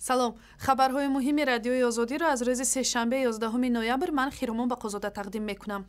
салом, хабарҳои муҳими радиои озодиро аз рӯзи сешанбе 11 ноябр ман Хиромон Бақозода тақдим мекунам.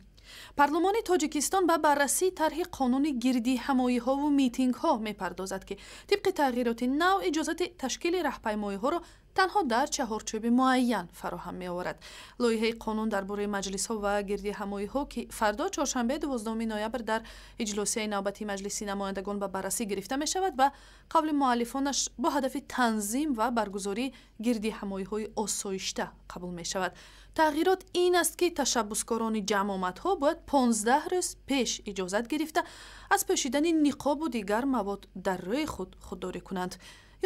Парлумони Тоҷикистон ба баррасии тарҳи қонуни гирдиҳамоиҳо ва митингҳо мепардозад ки тибқи тағйироти нав иҷозати ташкили раҳпаймоиҳоро танҳо дар чаҳорчӯби муайян фароҳам меоварад. Лоиҳаи қонун дар бораи маҷлисҳо ва гирдиҳамоиҳо ки фардо чоршанбе 12 ноябр дар иҷлосияи навбатии маҷлиси намояндагон ба баррасӣ гирифта мешавад ба қавли муаллифонаш бо ҳадафи танзим ва баргузории гирдиҳамоиҳои осоишта қабул мешавад. тағйирот ин аст ки ташаббускорони ҷамъомадҳо бояд 15 рӯз пеш иҷозат гирифта аз пӯшидани ниқобу дигар мавод дар рӯи худ худдорӣ кунанд.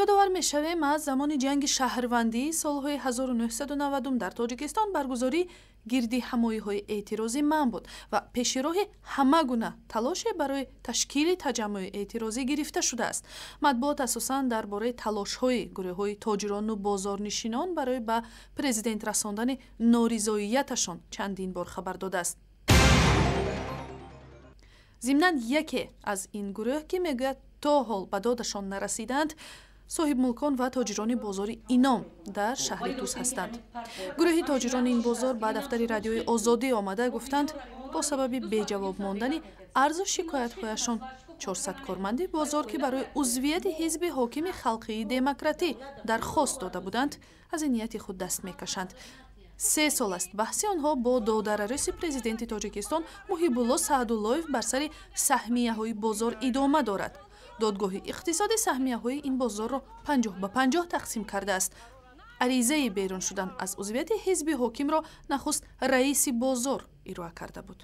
ёдовар мешавем аз замони ҷанги шаҳрвандии солҳои 1990 дар Тоҷикистон баргузории гирдиҳамоиҳои эътирозӣ манъ буд ва пешироҳи ҳама гуна талоше барои ташкили таҷаммӯи эътирозӣ гирифта шудааст. матбуот асосан дар бораи талошҳои гурӯҳҳои тоҷирону бозорнишинон барои ба президент расондани норизоияташон чандин бор хабар додааст. зимнан яке аз ин гурӯҳ ки мегӯяд то ҳол ба додашон нарасиданд соҳибмулкон ва тоҷирони бозори Ином дар шаҳри Туз ҳастанд. гурӯҳи тоҷирони ин бозор ба дафтари радиои Озодӣ омада гуфтанд бо сабаби беҷавоб мондани арзу шикоятҳояшон 400 корманди бозор ки барои узвияти ҳизби ҳокими халқии демократӣ дархост дода буданд аз ин нияти худ даст мекашанд. 3 сол аст баҳси онҳо бо додарариси президенти Тоҷикистон Муҳибулло Саъдуллоев бар сари саҳмияҳои бозор идома дорад. додгоҳи иқтисоди саҳмияҳои ин бозорро 50-50 тақсим кардааст. аризаи берун шудан аз узвияти ҳизби ҳокимро нахуст раиси бозор ироа карда буд.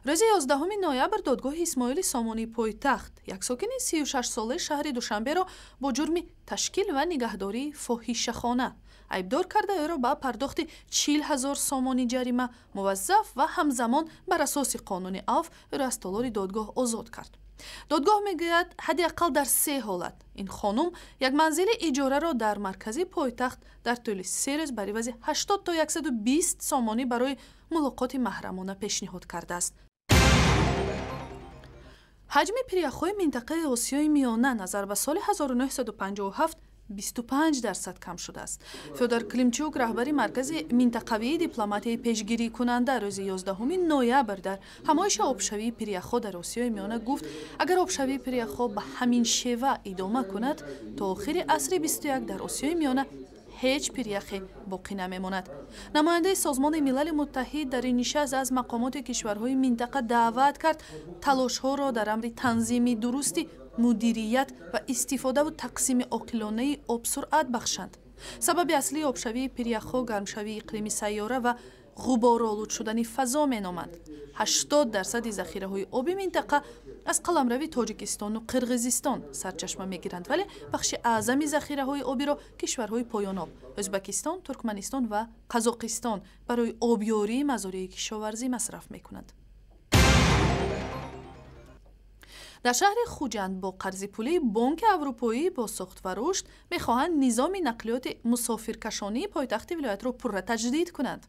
рӯзи 11 ноябр додгоҳи Исмоили Сомонии пойтахт як сокини 36-солаи шаҳри Душанберо бо ҷурми ташкил ва нигаҳдории фоҳишахона айбдор карда ӯро ба пардохти 40,000 сомони ҷарима муваззаф ва ҳамзамон бар асоси қонуни Авф ӯро аз толори додгоҳ озод кард. додгоҳ мегӯяд ҳадди аққал дар 3 ҳолат ин хонум як манзили иҷораро дар маркази пойтахт дар тӯли 3 рӯз бар ивази 80 то 120 сомонӣ барои мулоқоти маҳрамона пешниҳод кардааст. ҳаҷми пиряхҳои минтақаи Осиёи Миёна назар ба соли 1957 25% кам шудааст. Фёдор Климчук раҳбари маркази минтақавии дипломатияи пешгирикунанда рӯзи 11 ноябр дар ҳамоиши обшавии пиряхҳо дар Осиёи Миёна гуфт агар обшавии пиряхҳо ба ҳамин шева идома кунад то охири асри 21 дар Осиёи Миёна ҳеҷ пиряхе боқӣ намемонад. намояндаи Созмони Милали Муттаҳид дар ин нишаст аз мақомоти кишварҳои минтақа даъват кард талошҳоро дар амри танзими дурусти мудирият ва истифодаву тақсими оқилонаи об суръат бахшанд. сабаби аслии обшавии пиряхҳо гармшавии иқлими сайёра ва ғуборолуд шудани фазо меноманд. 80% захираҳои оби минтақа аз қаламрави Тоҷикистону Қирғизистон сарчашма мегиранд, вале бахши аъзами захираҳои обиро кишварҳои поёноб Ӯзбекистон, Туркманистон ва Қазоқистон барои обёрии мазории кишоварзӣ масраф мекунанд. дар шаҳри Хуҷанд бо қарзи пулии Бонки Аврупоӣ бо сохт ва рушд мехоҳанд низоми нақлиёти мусофиркашонии пойтахти вилоятро пурра таҷдид кунанд.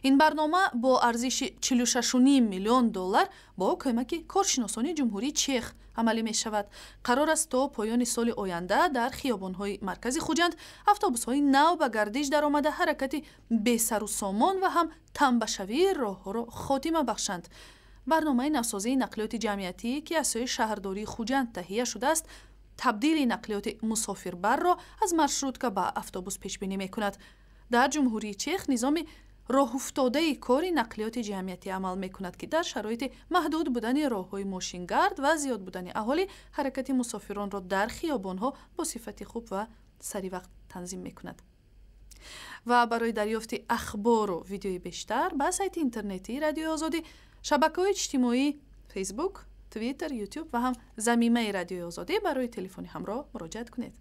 ин барнома бо арзиши 46.5 миллион доллар бо кӯмаки коршиносони ҷумҳурии Чех амалӣ мешавад. қарор аст то поёни соли оянда дар хиёбонҳои маркази Хуҷанд автобусҳои нав ба гардиш даромада ҳаракати бесару сомон ва ҳам тамбашавии роҳҳоро хотима бахшанд. барномаи навсозии нақлиёти ҷамъиятӣ ки аз сӯи шаҳрдории Хуҷанд таҳия шудааст табдили нақлиёти мусофирбарро аз маршрутка ба автобус пешбинӣ мекунад. дар ҷумҳурии Чех низоми роҳуфтодаи кори нақлиёти ҷамъиятӣ амал мекунад ки дар шароити маҳдуд будани роҳҳои мошингард ва зиёд будани аҳолӣ ҳаракати мусофиронро дар хиёбонҳо бо сифати хуб ва саривақт танзим мекунад. ва барои дарёфти ахбору видеои бештар ба сайти интернетии Радиои Озодӣ, шабакаҳои иҷтимоӣ Facebook, Twitter, YouTube ва ҳам замимаи Радиои Озодӣ барои телефони ҳамроҳ муроҷиат кунед.